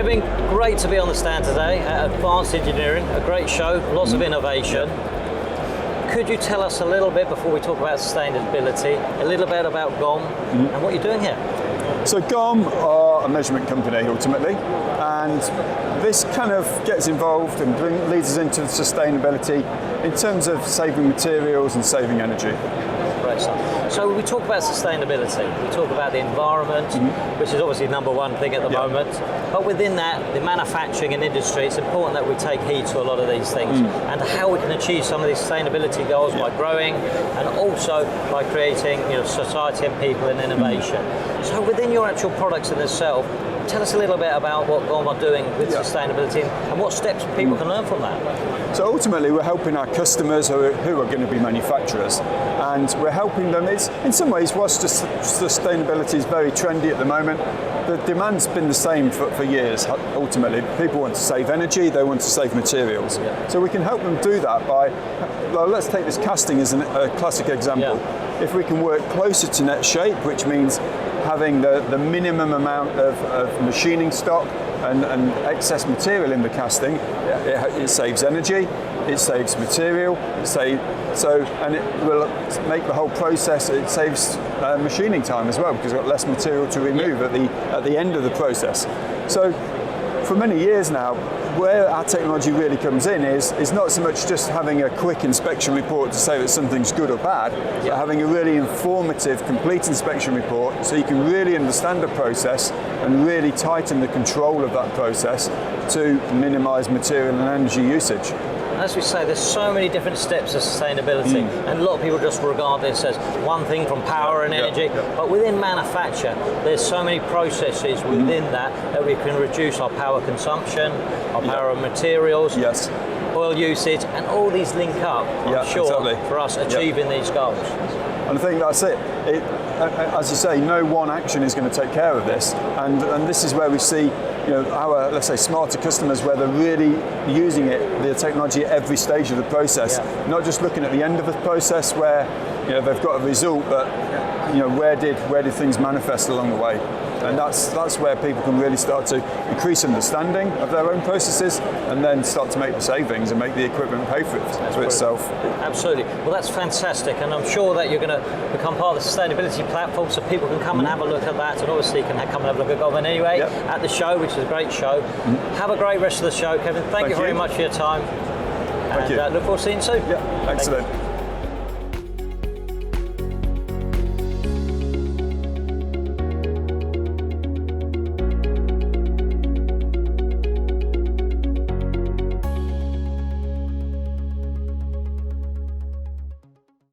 Kevin, great to be on the stand today at Advanced Engineering, a great show, lots of innovation. Could you tell us a little bit, before we talk about sustainability, a little bit about GOM and what you're doing here? So GOM are a measurement company ultimately, and this kind of gets involved and leads us into sustainability in terms of saving materials and saving energy. Great stuff. So we talk about sustainability, we talk about the environment, which is obviously number one thing at the moment, but within that, the manufacturing and industry, it's important that we take heed to a lot of these things and how we can achieve some of these sustainability goals by growing and also by creating society and people and innovation. So within your actual products in itself, tell us a little bit about what GOM are doing with sustainability and what steps people can learn from that. So ultimately we're helping our customers who are going to be manufacturers, and we're helping them. It's, in some ways, whilst sustainability is very trendy at the moment, the demand's been the same for years. Ultimately, people want to save energy, they want to save materials. So we can help them do that by, well, let's take this casting as a classic example. If we can work closer to net shape, which means having the minimum amount of machining stock and excess material in the casting, it saves energy, it saves material, and it will make the whole process, it saves machining time as well, because we've got less material to remove at the end of the process. So for many years now, where our technology really comes in is not so much just having a quick inspection report to say that something's good or bad, but having a really informative, complete inspection report so you can really understand the process and really tighten the control of that process to minimise material and energy usage. As we say, there's so many different steps of sustainability, and a lot of people just regard this as one thing from power and energy, but within manufacture, there's so many processes within that we can reduce our power consumption, our power of materials, oil usage, and all these link up, I'm sure, for us achieving these goals. And I think that's it. As you say, no one action is going to take care of this, and this is where we see our, let's say, smarter customers, where they're really using the technology at every stage of the process, not just looking at the end of the process where they've got a result, but where did things manifest along the way. And that's where people can really start to increase understanding of their own processes and then start to make the savings and make the equipment pay for itself. Absolutely. Well, that's fantastic, and I'm sure that you're going to become part of the sustainability platform so people can come and have a look at that, and obviously you can come and have a look at GOM anyway at the show, which is a great show. Have a great rest of the show, Kevin. Thank you very much for your time. Thank you. Look forward to seeing you soon. Excellent.